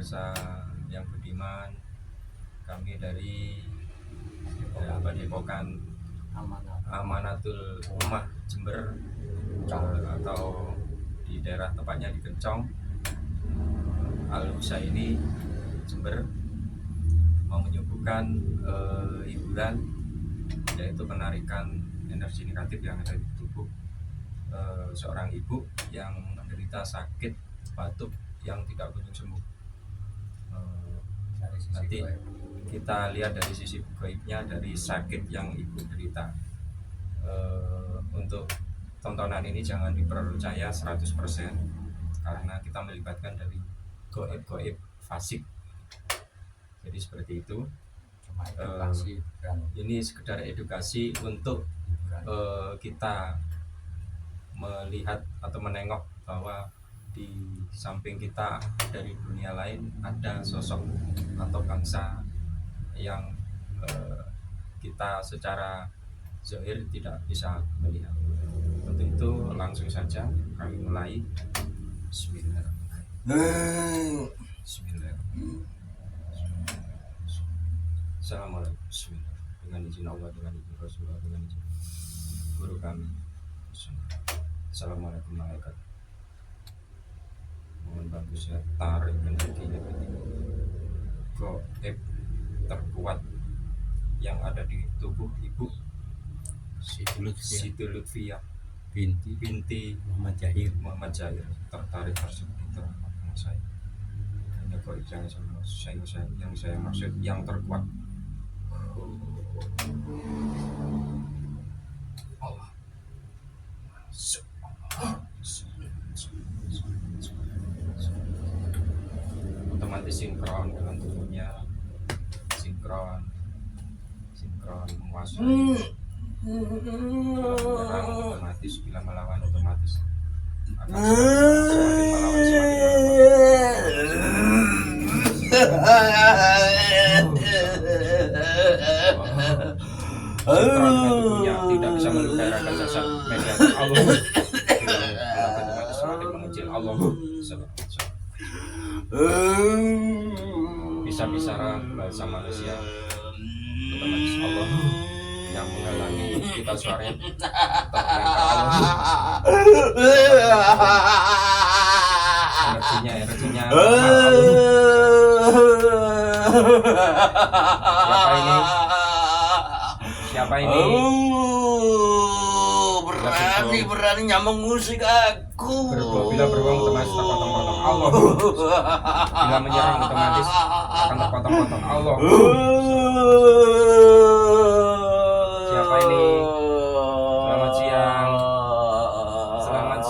pemirsa yang budiman, kami dari Padepokan Amanatul Ummah Jember atau di daerah tepatnya di Kencong, Al-Husaini Jember, mau menyuguhkan hiburan, yaitu penarikan energi negatif yang ada di tubuh seorang ibu yang menderita sakit batuk yang tidak kunjung sembuh. Nanti kita lihat dari sisi gaibnya dari sakit yang ibu derita. Untuk tontonan ini jangan dipercaya 100% karena kita melibatkan dari gaib fasik. Jadi seperti itu. Ini sekedar edukasi untuk kita melihat atau menengok bahwa di samping kita dari dunia lain ada sosok atau bangsa yang kita secara zahir tidak bisa melihat. Untuk itu langsung saja kami mulai. Bismillahirrahmanirrahim. Assalamualaikum. Bismillah. Dengan izin Allah, dengan izin Rasulullah, dengan izin guru kami. Assalamualaikum malaikat. Mohon bantu saya tarik energinya gaib terkuat yang ada di tubuh ibu Siti Lutfiyah binti Muhammad Jahir tertarik tersebut terhadap saya. Ini gaib yang saya maksud yang terkuat. Allah. Otomatis sinkron dengan tubuhnya, sinkron menguasai. Menyerang otomatis, bila melawan otomatis akan semakin melawan sinkron dengan tubuhnya, tidak bisa melukai raka jasad mediator Allah. Otomatis semakin mengecil Allah. Bisa bicara bahasa manusia, otomatis Allah yang menghalangi kita suaranya energinya siapa ini beraninya mengusik aku. Bila beruang otomatis terpotong-potong Allah. Bila menyerang otomatis akan terpotong-potong Allah. Siapa ini? Selamat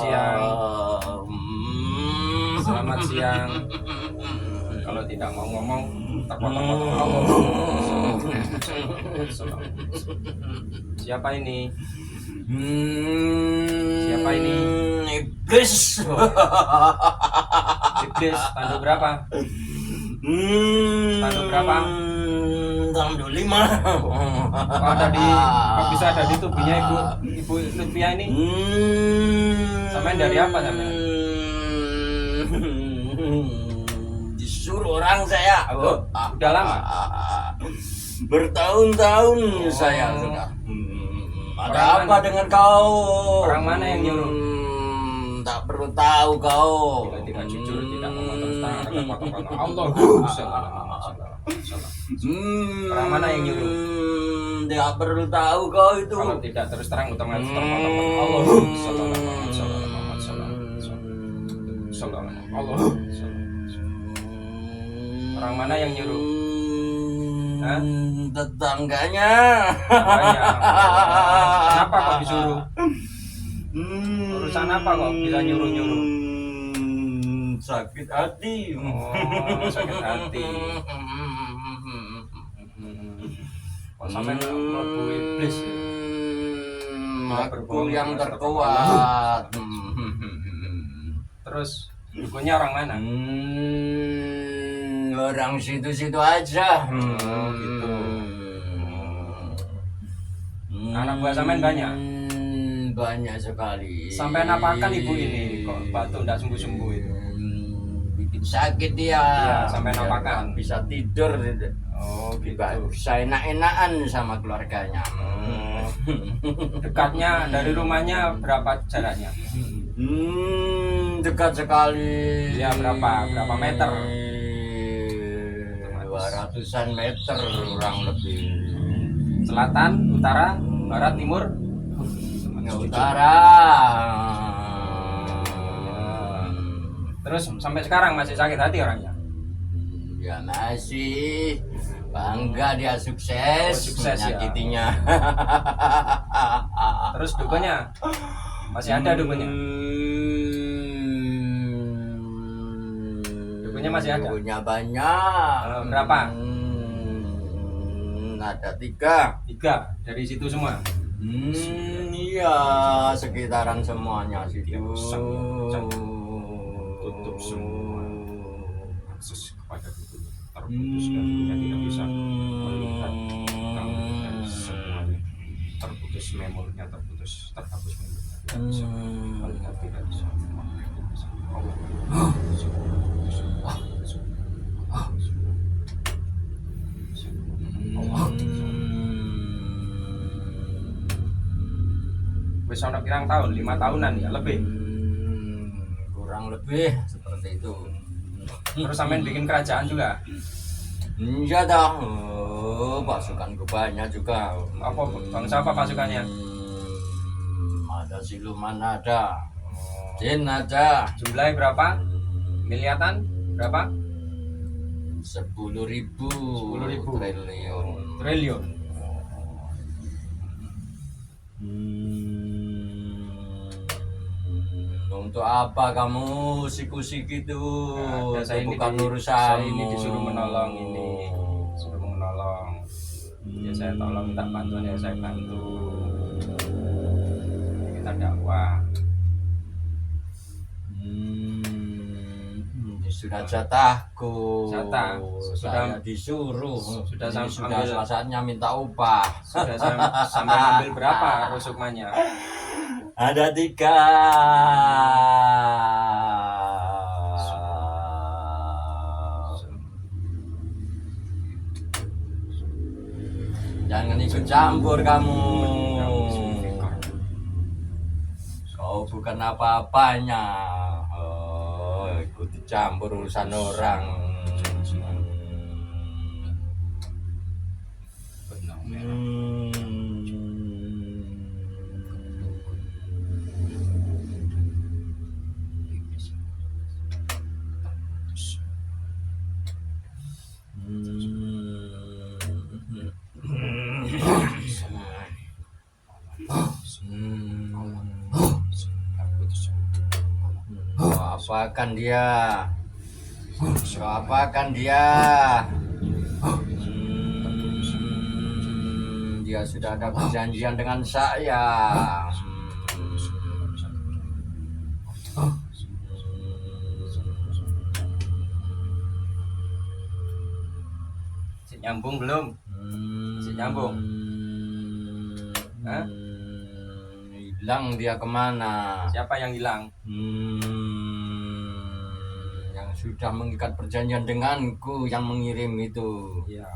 siang. Kalau tidak mau ngomong terpotong-potong Allah. Siapa ini? Iblis. Tanda berapa? Tanda 5. Kok bisa ada di tubuhnya Ibu Lutfiyah ini? Sampai dari apa sampai? Disuruh orang saya. Udah lama? Bertahun-tahun saya sudah. Ada apa dengan kau? Orang mana yang nyuruh? Tak perlu tahu kau. Bila tidak jujur, tidak ngomong terus terang, akan potong-potong Allah. Orang mana yang nyuruh? Tidak perlu tahu kau itu. Kalau tidak terus terang, otomatis terpotong-potong Allah. Allah. Orang mana yang nyuruh? Tetangganya. Kenapa kok disuruh? Urusan apa kok bisa nyuruh-nyuruh? Sakit hati. Sakit hati. Kok sampai melebu iblis? Aku yang terkuat. Terus dukunnya orang mana? Orang situ-situ aja. Gitu. Anak buah sampean banyak? Banyak sekali. Sampai apakan ibu ini kok batuk tidak sembuh-sembuh itu? sakit dia. Iya, sampai Dia nampakan. nggak bisa tidur, Oh nggak gitu. bisa enak-enakan sama keluarganya. Dekatnya dari rumahnya berapa jaraknya? Dekat sekali. Ya, berapa meter? 200-an meter kurang lebih. Selatan, utara, barat, timur? Utara. Terus sampai sekarang masih sakit hati orangnya? Ya masih bangga dia sukses, Oh, sukses ya. menyakitinya. Terus dukanya? Masih ada dukanya? Dukanya masih ada? Dukanya banyak. Berapa? Ada 3. 3 dari situ semua? Iya, sekitaran semuanya situ. Tutup semua akses kepada dukun, terputus dan dukun tidak bisa melihat dan semuanya terputus, memorinya terputus, terhapus memorinya tidak bisa melihat, tidak bisa wis ono pirang tahun, 5 tahunan ya lebih. Kurang lebih seperti itu. Terus sampean bikin kerajaan juga? Iya dong. Pasukanku banyak juga. Apa bangsa apa pasukannya? Ada siluman, ada jin, ada. Jumlahnya berapa? Miliatan berapa? 10.000 triliun. Triliun. Untuk apa kamu usik-usik itu? Ada, saya ini bukan urusan. Saya ini disuruh menolong ini, disuruh menolong. Ya saya tolong, minta bantuan ya saya bantu. Kita dakwah. Sudah jatahku. Jatah. Saya disuruh. Sudah Ini ambil. sudah saatnya minta upah. Sudah sampai ngambil berapa rusukmannya? Ada 3. Jangan ikut campur kamu. Kau bukan apa-apanya. Ikut campur urusan orang. Benang merah. Apakan dia? Apakan dia? Dia sudah ada perjanjian dengan saya. Nyambung belum? Masih nyambung? Hah? Hilang dia kemana? Siapa yang hilang? Yang sudah mengikat perjanjian denganku, yang mengirim itu. Ya.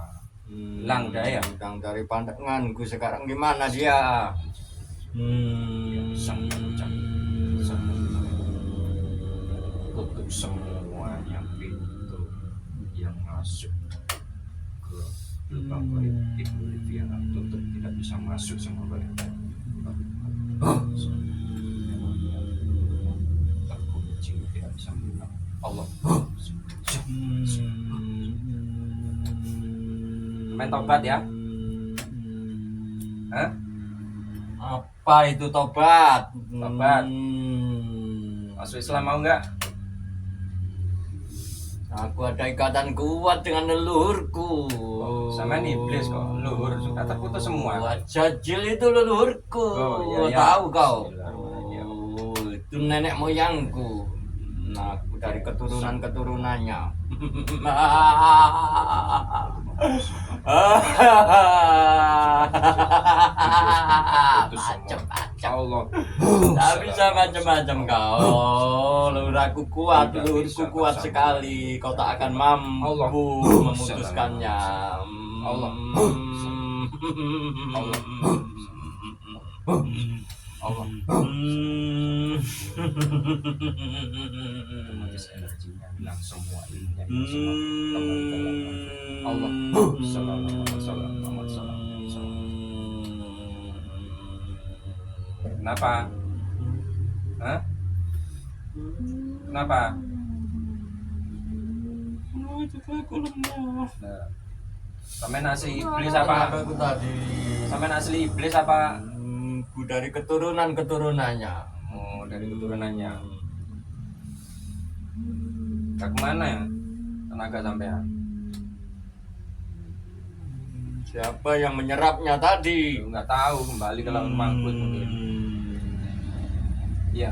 Hilang udah ya? Hilang dari pandanganku. Sekarang gimana dia? Tutup semuanya pintu yang masuk ke lubang goib ibu Liviana, tutup, tidak bisa masuk semua goib. Terkunci, tidak bisa melihat Allah. Main tobat ya? Hah? Apa itu tobat? Tobat. Masuk Islam mau nggak? Aku ada ikatan kuat dengan leluhurku. Sama nih iblis kok, leluhur sudah terputus semua. Jajil itu leluhurku. Oh, iya, Tahu kau? Bismillahirrahmanirrahim. Itu nenek moyangku. Nah, aku dari keturunan-keturunannya. Terputus semua. Allah. Tak bisa macam-macam kau. Lurahku kuat, Tidak lurahku bisa kuat bersama. sekali. Kau tak akan mampu Allah. memutuskannya. Allah. Allah. Allah. Otomatis energinya hilang semua, ilmunya hilang semua. Kembali ke Allah. Sallallahu alaihi wasallam. Kenapa? Hah? Kenapa? Aku lemah. Nah, sampean asli iblis apa? Aku tadi. Sampean asli iblis apa? Aku dari keturunannya. Oh, dari keturunannya. Ke mana ya? Tenaga sampean. Siapa yang menyerapnya tadi? Enggak tahu, kembali ke laut mangkut mungkin. Iya.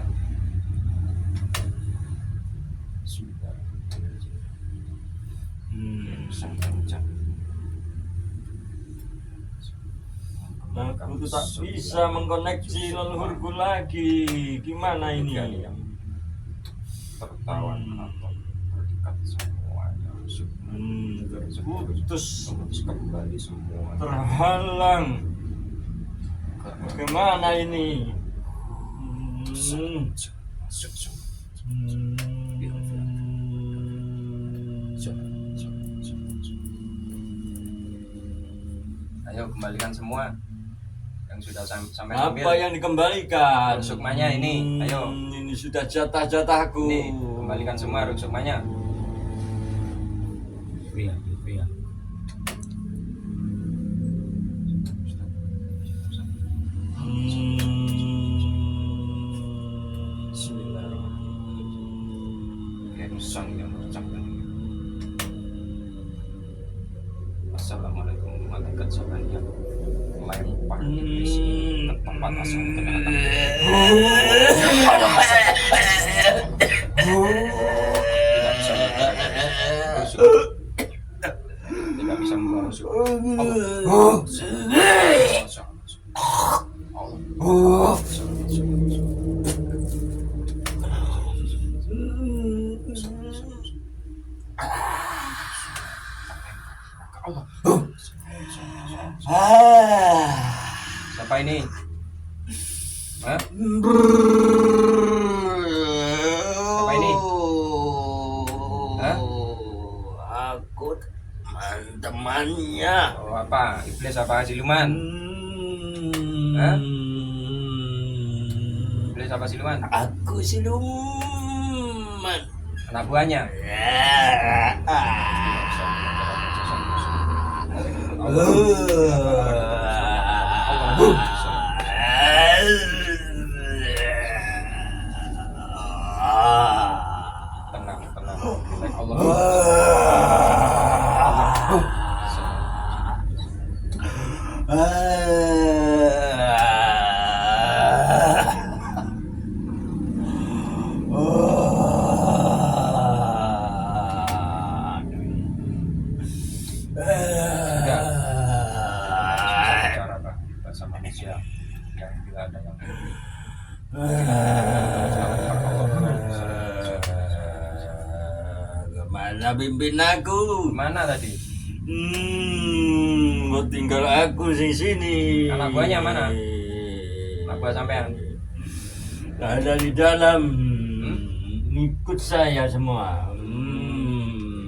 Sudah. Kencang. Aku tuh tak bisa mengkoneksi leluhurku lagi. Gimana ini? Tertawan atau berdekat semuanya. Putus Kembali semua. terhalang. Bagaimana ini? Ayo kembalikan semua yang sudah sampai Apa yang dikembalikan? Sukmanya ini, ayo. Ini sudah jatah-jatahku. Nih, kembalikan semua sukmanya. Iya. Assalamualaikum malaikat sekalian, lempar iblis ke tempat asal kejahatan. Tidak bisa rusuk. Tidak bisa membawa rusuk. Siapa ini? Hah? Siapa ini? Hah? Aku teman-temannya. Oh, apa? Iblis apa siluman? Hah? Iblis apa siluman? Aku siluman. Anak buahnya. Tenang. Baik Allah. Sudah. Bicara bahasa manusia yang bila ada yang Kemana pimpin aku? mana tadi? Mau tinggal aku di sini. Anak buahnya mana? Anak buah sampean. Ada di dalam. Ikut saya semua.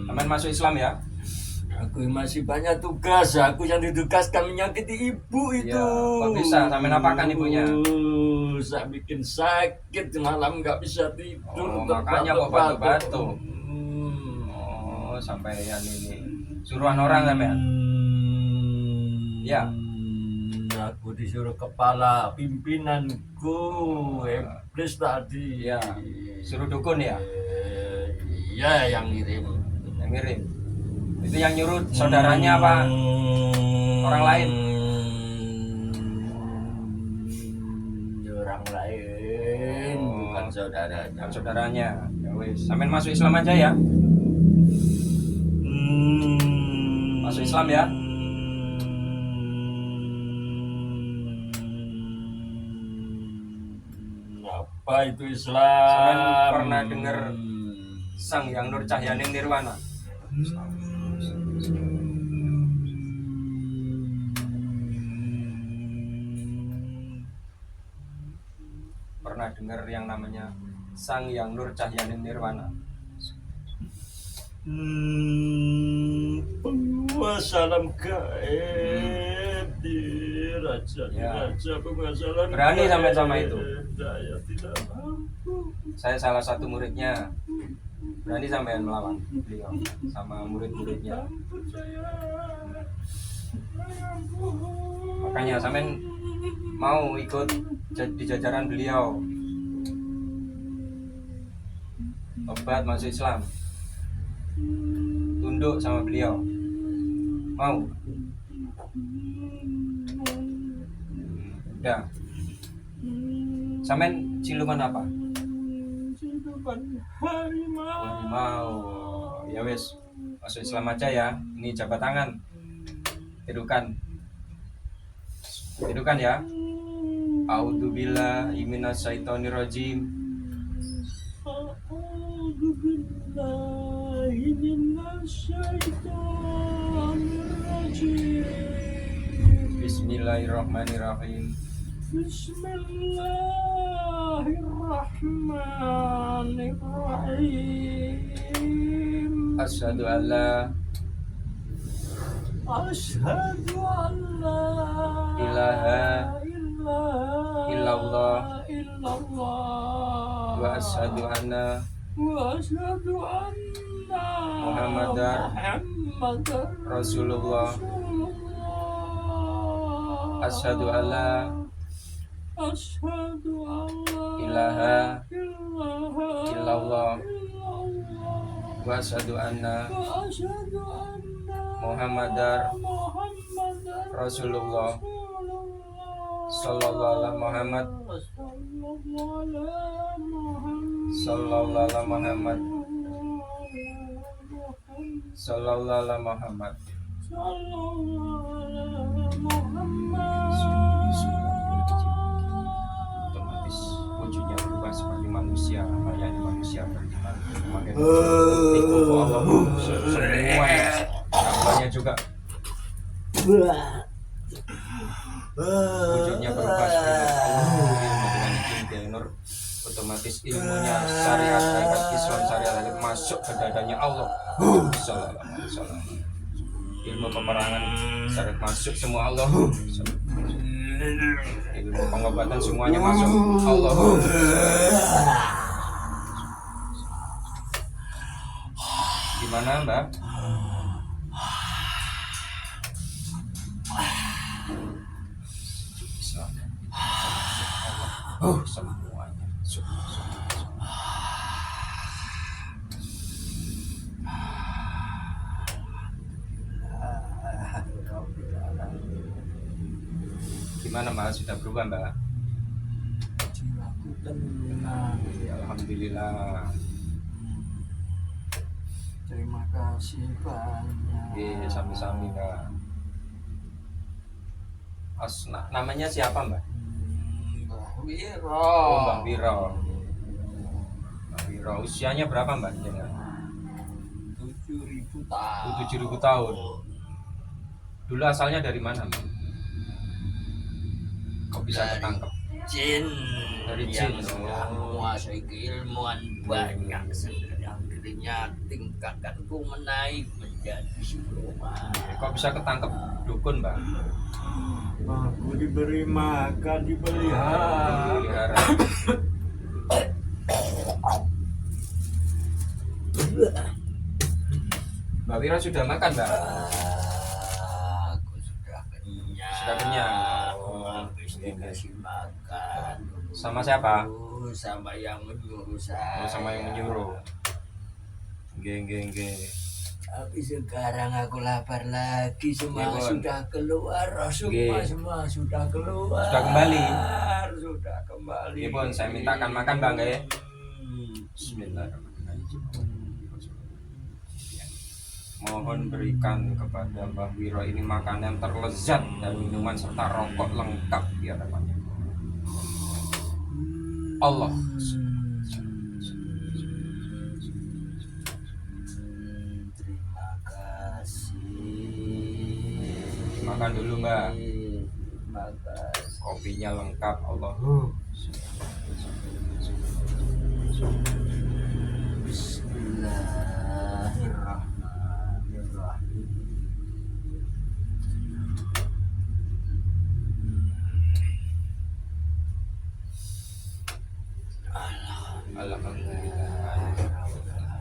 Sampean masuk Islam ya? Aku masih banyak tugas. Aku yang ditugaskan menyakiti ibu itu. Ya, kok bisa? Sampean apakan ibunya? Saya bikin sakit malam nggak bisa tidur. Oh, makanya kok batu-batu. Oh, Sampai yang ini suruhan orang sampean. Ya. Aku disuruh kepala pimpinanku iblis tadi. Ya. Suruh dukun ya? Iya, yang ngirim. Yang ngirim. Itu yang nyuruh saudaranya apa? Orang lain? Orang lain, bukan saudaranya. Bukan saudaranya. Ya wis, sampean masuk Islam aja ya. Masuk Islam ya. Apa itu Islam? Sampean pernah dengar Sang Hyang Nur Cahyaning Nirwana? Pernah dengar yang namanya Sang Hyang Nur Cahyaning Nirwana? Penguasa alam gaib di raja Ya. penguasa alam Berani gaib. sampai sama itu? Saya tidak mampu. Saya salah satu muridnya. Berani sampean melawan beliau sama murid-muridnya. Ampun saya. Makanya sampean mau ikut di jajaran beliau, obat masuk Islam, tunduk sama beliau, mau? Udah. Sampean siluman apa? Siluman harimau. Mau? Ya wes, masuk Islam aja ya. Ini jabat tangan. Tidukan ya. A'udzubillahi minasyaitonirrajim. A'udzubillahi minasyaitonirrajim. Bismillahirrahmanirrahim. Bismillahirrahmanirrahim. Asyhadu an la Asyhadu an la ilaha illallah wa asyhadu anna Muhammadar Rasulullah. Asyhadu an la ilaha illallah wa asyhadu anna Muhammadar Rasulullah. Sallallahu ala Muhammad. Sallallahu ala Muhammad. Sallallahu ala Muhammad. Otomatis wujudnya berubah seperti manusia, layaknya manusia beriman, memakai wujud Allah semuanya, kabarnya juga wujudnya berubah seperti Allah. Ilmu dengan izin Nur, otomatis ilmunya syariat hakikat Islam syariat hakikat masuk ke dadanya Allah. Sallallahu alaihi wasallam. Ilmu peperangan syariat masuk semua Allah. Ilmu pengobatan semuanya masuk Allah. Gimana Mbak? Semuanya. Gimana Mbak? Sudah berubah Mbak? Jiwaku tenang. Ya, alhamdulillah. Terima kasih banyak. Oke, sami-sami Mbak. Namanya siapa Mbak? Mbah Wiro. Oh, Mbak Wiro. Mbak Wiro. Usianya berapa Mbak? 7.000 tahun. 7.000 tahun. Dulu asalnya dari mana Mbak? Kok bisa Dari ketangkep? Jin. Dari yang jin. sudah menguasai keilmuan banyak, sehingga akhirnya tingkatanku menaik menjadi siluman. Kok bisa ketangkep dukun Mbak? Aku diberi makan, Pelihara. Mbak Wira sudah makan Mbak? Aku sudah kenyang. Sudah kenyang. Habis dikasih makan. Sama siapa? Sama yang menyuruh Oh, saya. sama yang menyuruh. Nggih. Tapi sekarang aku lapar lagi, semua Iya, Bon. sudah keluar, semua sudah keluar. Sudah kembali. Sudah kembali. Iya, Bon, saya mintakan makan, Bang, ya. Hmm. Bismillahirrahmanirrahim. Mohon berikan kepada Mbah Wiro ini makanan terlezat dan minuman serta rokok lengkap di hadapannya. Allah. Terima kasih. Makan dulu Mbak. Terima kasih. Kopinya lengkap. Allah. Bismillahirrahmanirrahim. Alhamdulillah.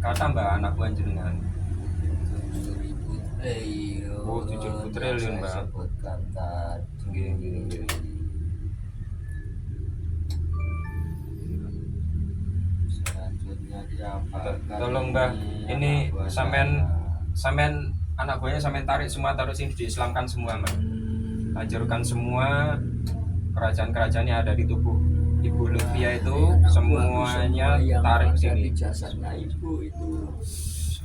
Kata Mbak anak buah jenengan. 7.000 triliun. Oh, 7.000 triliun, Yang Mbak. saya sebutkan tadi. Nggih. Selanjutnya diapakan? Tolong Mbak, ini sampean anak buahnya sampean tarik semua, taruh sini, diislamkan semua Mbak. Hancurkan semua kerajaan-kerajaan yang ada di tubuh Ibu Lutfia itu, semuanya tarik ke sini. Jasadnya ibu itu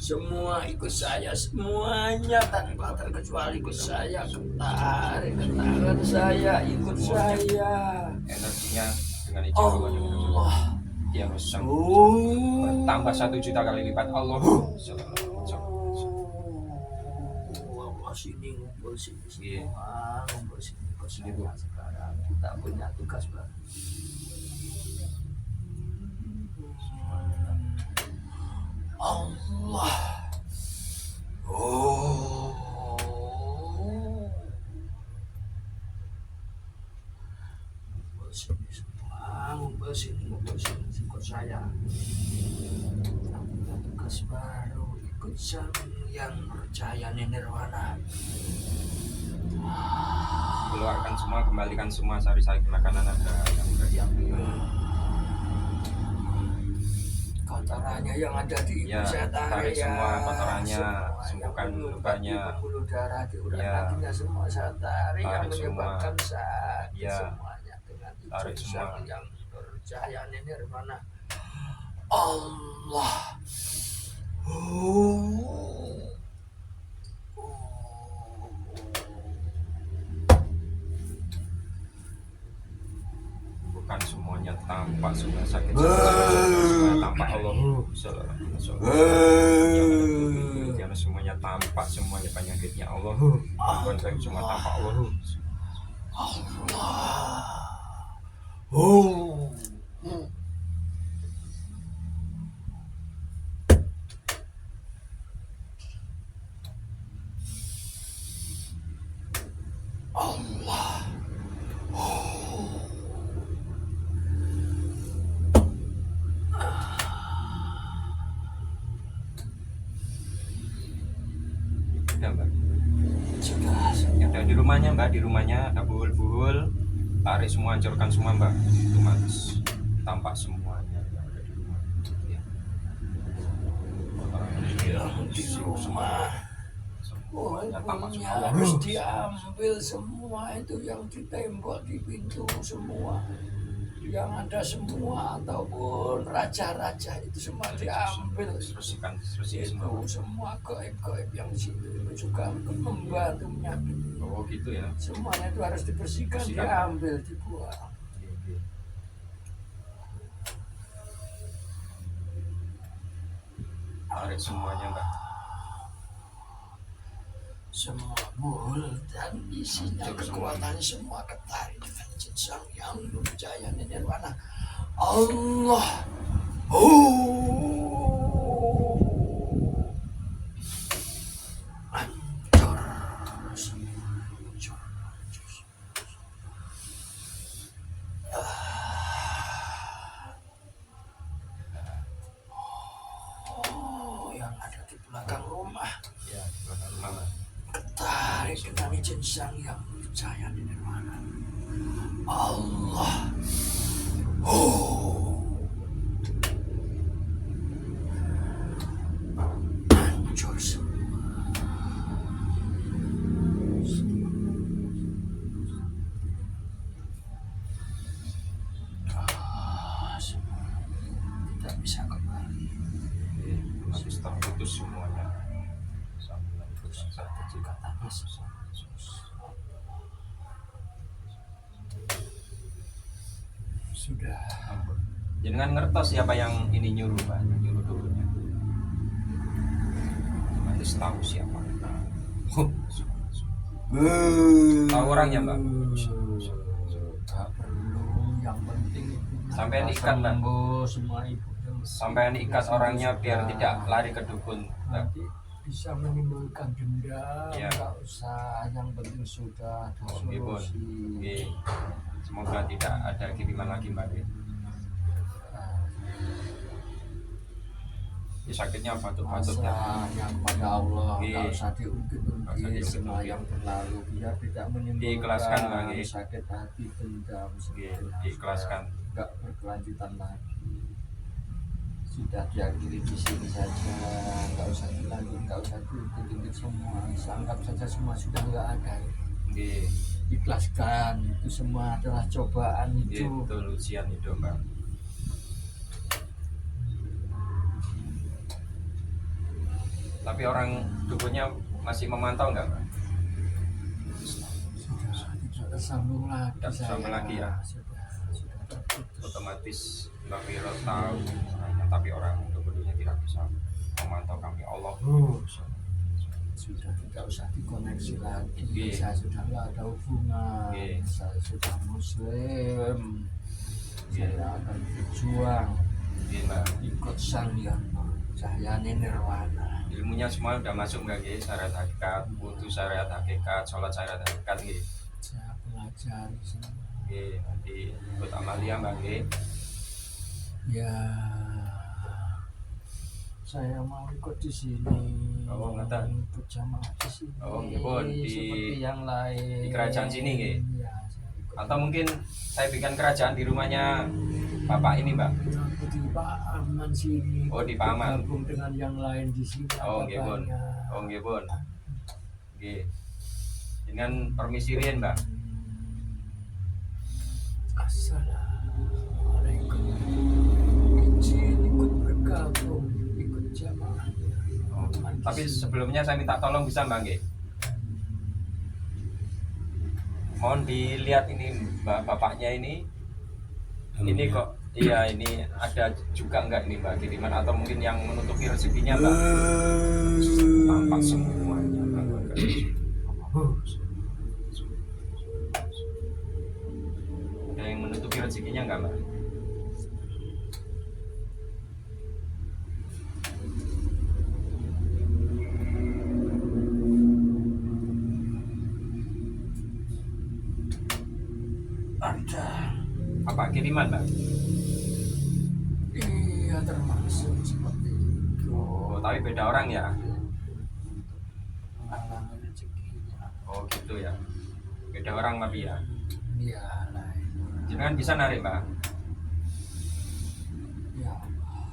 semua ikut saya, semuanya tanpa terkecuali ikut saya, tarik ke tangan saya, ikut saya. Energinya dengan izin Allah yang bisa bertambah 1 juta kali lipat. Allah. Allah sini ngumpul sini semua, ngumpul sini ke saya sekarang. Kita punya tugas baru. Allah. Ngumpul sini semua, ngumpul sini ikut saya. Kita punya tugas baru, ikut yang percaya nirwana. Keluarkan semua, kembalikan semua sari-sari makanan Anda yang sudah diambil. Kotorannya yang ada di ibu Ya, saya tarik ya. semua kotorannya, Semuanya, sembuhkan lukanya. pembuluh darah di urat Ya. nadinya semua saya tarik, yang Tarik semua. menyebabkan sakit Ya. semuanya dengan Tarik izin semua. Sang yang percaya nirwana. Allah. Bukan semuanya tampak, semua sakit, semua tampak. Allah. Jangan semuanya tampak, semuanya penyakitnya Allah. Bukan baik semua tampak Allah. Ya Mbak. Ya udah di rumahnya Mbak, di rumahnya ada buhul-buhul. Tarik semua, hancurkan semua Mbak. Itu mas tampak semuanya yang ada di rumah. Ya. Yang di rumah. Semuanya tampak Punya semua. harus diambil semua itu, yang di tembok, di pintu semua, yang ada semua, ataupun raja-raja itu semua diambil. Bersihkan Itu semua. semua goib-goib yang di situ itu juga membantu menyakit. Oh gitu ya. Semuanya itu harus dibersihkan, Bersihkan. diambil, dibuang. Tarik semuanya Mbak. Semua buhul dan isinya, kekuatannya semua ketarik dengan izin Sang Yang Percaya nirwana. Allah. Hancur. Yang ada di belakang rumah. Ya, di belakang rumah Mbak. Tarik dengan izin Sang Yang Percaya nirwana. Allah. Hancur semua. Semua tidak bisa kembali. Habis terputus semuanya. Sambungan katanya sudah. Ampun. Jangan ngertos siapa yang ini nyuruh Pak, nyuruh dulunya. Nanti tahu siapa. Tahu orangnya Mbak? Tak perlu, yang penting Sampai diikat Mbak. Semua ibu Sampai diikat orangnya biar tidak lari ke dukun. Mbak. nanti bisa menimbulkan denda. Iya. Enggak usah, yang penting sudah ada Oh, nggih, Bun. solusi. Nggih. Semoga tidak ada kiriman lagi Mbak. Ya, sakitnya batuk-batuk ya. Masalahnya kepada Allah, Nggih. nggak usah Nggak usah diungkit-ungkit diungkit-ungkit. semua yang berlalu, biar tidak Diikhlaskan, Mbak, menimbulkan nggih. sakit hati, dendam, Nggih, sedih, diikhlaskan. nggak berkelanjutan lagi. Sudah diakhiri di sini saja, nggak usah dilanjut, nggak usah diungkit-ungkit semua. Anggap saja semua sudah nggak ada. Nggih. Ikhlaskan, itu semua adalah cobaan Nggih, hidup. betul ujian hidup Mbak. Tapi orang dukunnya masih memantau nggak Mbak? Sudah tidak tersambung lagi. Tidak tersambung saya. lagi ya? Sudah terputus. Otomatis Mbak Wiro tahu caranya, tapi orang dulunya tidak bisa memantau kami. Allah Sudah tidak usah dikoneksi lagi. Nggih. Saya sudah nggak ada hubungan. Nggih. Saya sudah Muslim. Nggih. Saya akan berjuang Nggih, Mbak. ikut Sang Hyang Cahyane Nirwana. Ilmunya semua udah masuk nggak Nggih? Syariat hakikat, wudhu syariat hakikat, sholat syariat hakikat Nggih. Saya pelajari semua. Nggih, nanti ikut amalia Mbak Nggih. Ya, saya mau ikut di sini. Oh, ngeten. Ikut jamaah di sini. Oh, nggih, Bun. Seperti yang lain. di kerajaan sini, nggih? Iya, saya ikut. Atau mungkin saya bikin kerajaan di rumahnya Bapak ini Mbak. Aku di Pak Aman sini. Oh, di Pak Aman. Gabung dengan yang lain di sini. Oh, ada nggih, Bun. banyak. Oh nggih Bun. Nggih. Dengan permisi riyen Mbak. Assalamualaikum. Izin ikut bergabung, ikut jamaah. Oh, tapi sebelumnya saya minta tolong bisa Mbak nggih? Mohon dilihat ini Mbak bapaknya ini. Ini kok iya ini ada juga enggak ini Mbak kiriman atau mungkin yang menutupi rezekinya Mbak? Tampak semuanya Mbak. Ada yang menutupi rezekinya enggak Mbak? Ada. Apa kiriman Mbak? Iya, termasuk seperti itu. Oh, tapi beda orang ya? Pengalaman rezekinya. Oh gitu ya. Beda orang tapi ya. Iya, lain. Jangan bisa narik Mbak. Ya Allah.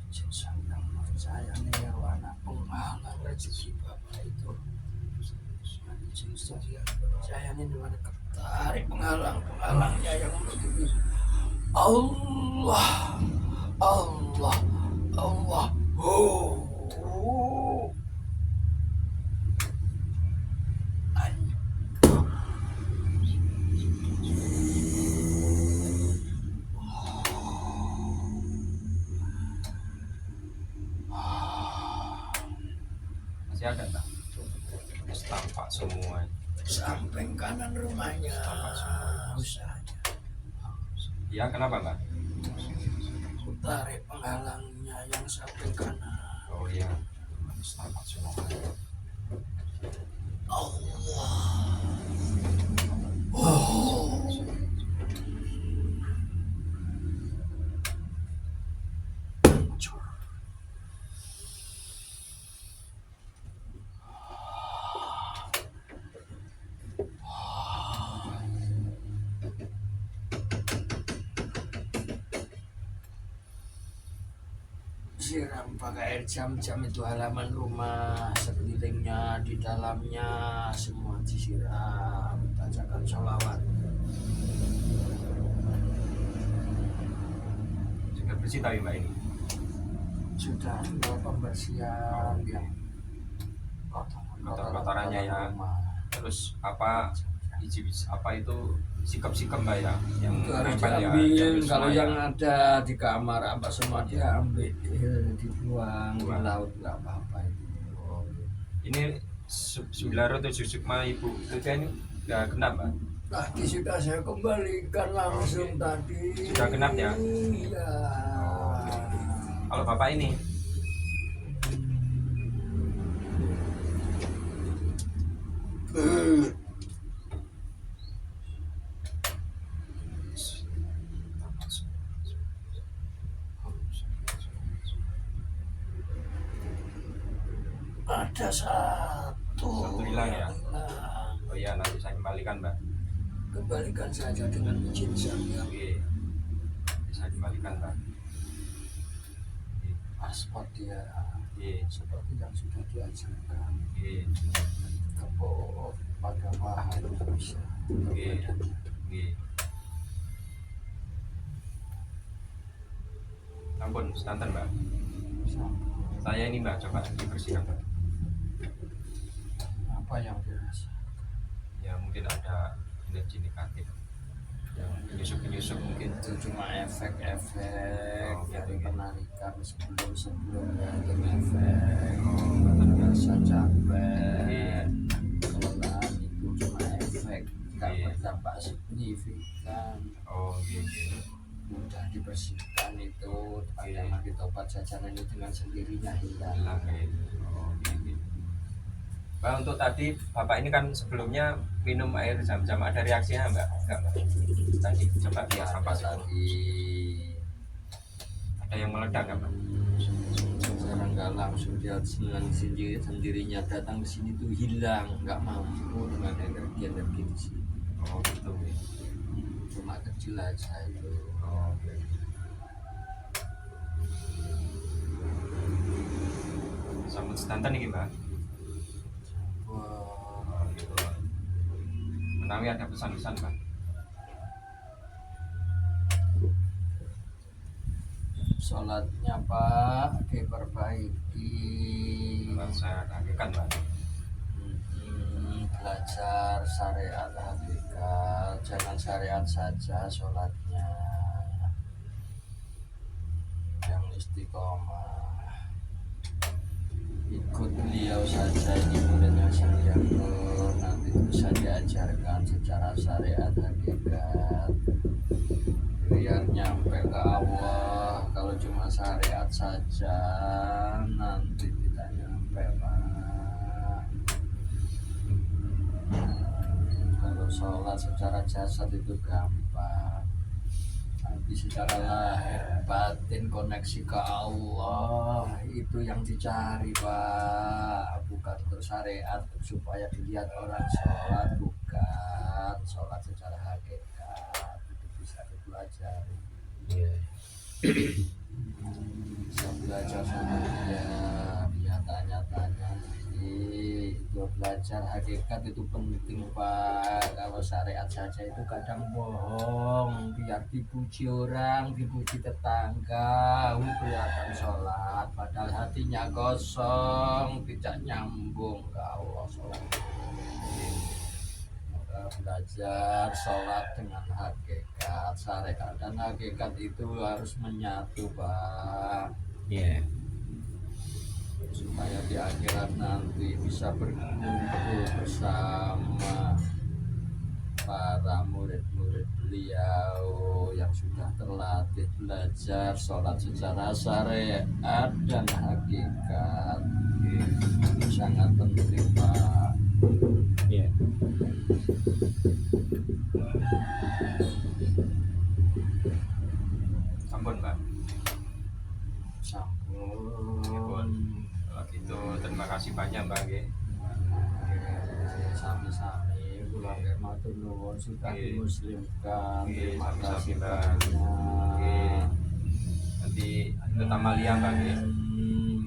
Izin Sang Yang Maha Saya Nirwana penghalang rezeki Bapak itu. Izin saya Nirwana ketarik penghalangnya yang menutupi. Allah, Allah, Allah. Oh. Masih ada Mbak? Terus tampak semua. Samping kanan rumahnya usahanya. Ya kenapa Mbak? Tarik penghalangnya yang samping kanan. Oh iya. Terus tampak semua. Allah. Oh. Hancur. Siram pakai air jam-jam itu halaman rumah, sekelilingnya, di dalamnya semua disiram, bacakan sholawat. Sudah bersih tapi Mbak ini. sudah pembersihan yang kotorannya ya. rumah. Terus apa apa itu sikap mbak ya yang Itu harus nempel ya, diambil, diambil kalau semua ya. yang ada di kamar apa semua diambil, dibuang di laut, nggak apa-apa itu. Ini 907 sukma ibu itu kan udah genap mbak. Tadi sudah saya kembalikan langsung tadi. Sudah genap ya? Iya. Kalau bapak ini ada satu hilang ya. yang hilang. Oh iya, nanti saya kembalikan mbak. Kembalikan saja dengan izin saya. Oke, bisa kembalikan mbak. Paspor dia seperti yang sudah diajarkan pada bahan bisa. Ampun, sebentar mbak. Saya ini mbak, coba dibersihkan mbak. Apa yang dirasa? Ya mungkin ada energi negatif yang penyusup mungkin. Itu cuma efek-efek dari gitu. penarikan sebelum-sebelumnya, itu efek. Rasa capek, kelelahan itu cuma efek, nggak berdampak signifikan. Gitu. Mudah dibersihkan itu, pada mati tobat jajanan itu dengan sendirinya hilang. Gitu. Mbak, untuk tadi bapak ini kan sebelumnya minum air zam-zam, ada reaksinya mbak? Enggak mbak? Tadi coba lihat apa sih? Tadi Ada yang meledak nggak mbak? secara nggak langsung dia dengan sendirinya datang ke sini tuh hilang, nggak mampu dengan energi di sini. Gitu. Cuma kecil aja itu. Sambut sedanten ini mbak. Gitu. Menawi ada pesan-pesan mbak. Sholatnya Pak diperbaiki. Saya kagetkan mbak. Belajar syariat hakikat, jangan syariat saja sholatnya, yang istiqomah. Ikut beliau saja, ini muridnya Sanjako, nanti bisa diajarkan secara syariat hakikat biar nyampe ke Allah. Kalau cuma syariat saja nanti tidak nyampe Pak. Kalau sholat secara jasad itu gampang, tapi secara lahir batin koneksi ke Allah itu yang dicari Pak, bukan untuk syariat supaya dilihat orang sholat, bukan sholat secara hakikat. Itu bisa dipelajari. Bisa belajar sama dia tanya-tanya itu belajar hakikat itu penting Pak. Kalau syariat saja itu kadang bohong biar dipuji orang, dipuji tetangga, kelihatan sholat padahal hatinya kosong, tidak nyambung ke Allah sholat. Maka belajar sholat dengan hakikat, syariat dan hakikat itu harus menyatu Pak. Supaya di akhirat nanti bisa berkumpul bersama para murid-murid beliau yang sudah terlatih belajar sholat secara syariat dan hakikat. Itu sangat penting Pak. Ampun mbak. Sampun. Kalau gitu terima kasih banyak mbak. Sami-sami kula matur nuwun sudah dimuslimkan. Terima kasih mbak. banyak. Nanti ke Tamalia mbak.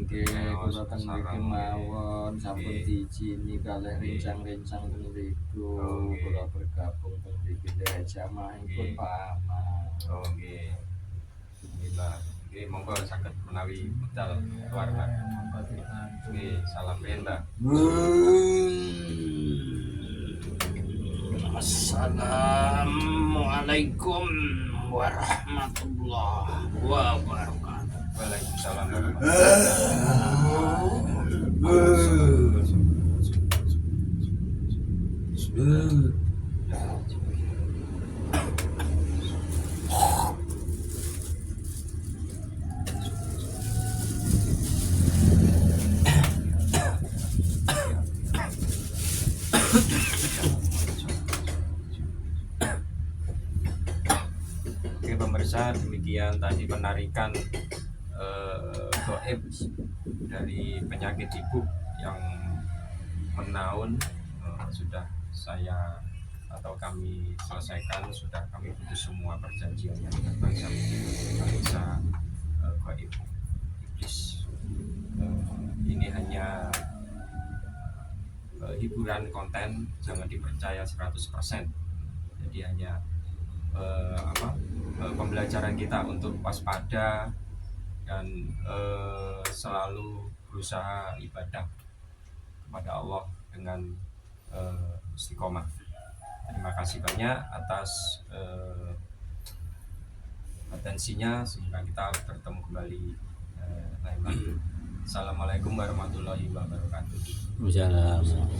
Nggih, kula teng mriki mawon sampun diijini kalih rencang-rencang teng mriku. Kula bergabung teng mriki jamaah pun Pak Ahmad. Nggih. Mbak. Oke, monggo saged menawi medal keluarga. Monggo dibantu. Oke, salam Mbak. Assalamualaikum warahmatullahi wabarakatuh. Waalaikumsalam warahmatullahi Oke pemirsa, demikian tadi penarikan goib dari penyakit ibu yang menaun sudah saya atau kami selesaikan, sudah kami putus semua perjanjian yang berbangsa goib iblis. Ini hanya hiburan konten, jangan dipercaya 100%. Jadi hanya pembelajaran kita untuk waspada dan selalu berusaha ibadah kepada Allah dengan istiqomah. Terima kasih banyak atas atensinya, sehingga kita bertemu kembali lain waktu. Assalamualaikum warahmatullahi wabarakatuh. Waalaikumsalam.